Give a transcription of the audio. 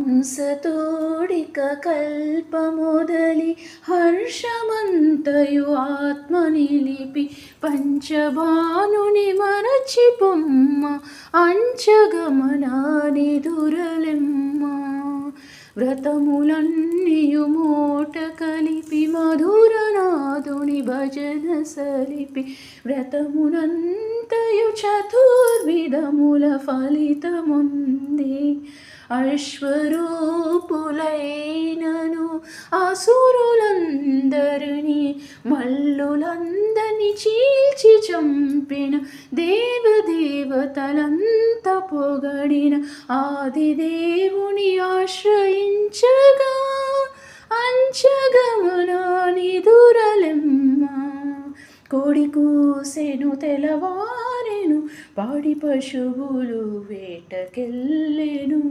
ಹಂಸತೋಡಿಕ ಕಲ್ಪಮೊದಲಿ ಹರ್ಷమంతయు ఆత్మ నిలిపి పంచబాణుని మరచి పొమ్మ అంచగమనాని దురలెమ్మ వ్రతములన్నీయు మూట కలిపి మధురనాదుని భజన సలిపి వ్రతమునంతయు చతుర్విధముల ఫలితముంది అశ్వరూపులైనను అసురులందరినీ మల్లులందరినీ చీల్చి చంపిన దేవదేవతలంత పొగడిన ఆదిదేవుని ఆశ్రయించగా అంచగమనాని దురలెమ్మ కోడి కూసెను తెలవారెను పాడి పశువులు వేటకెళ్ళెను.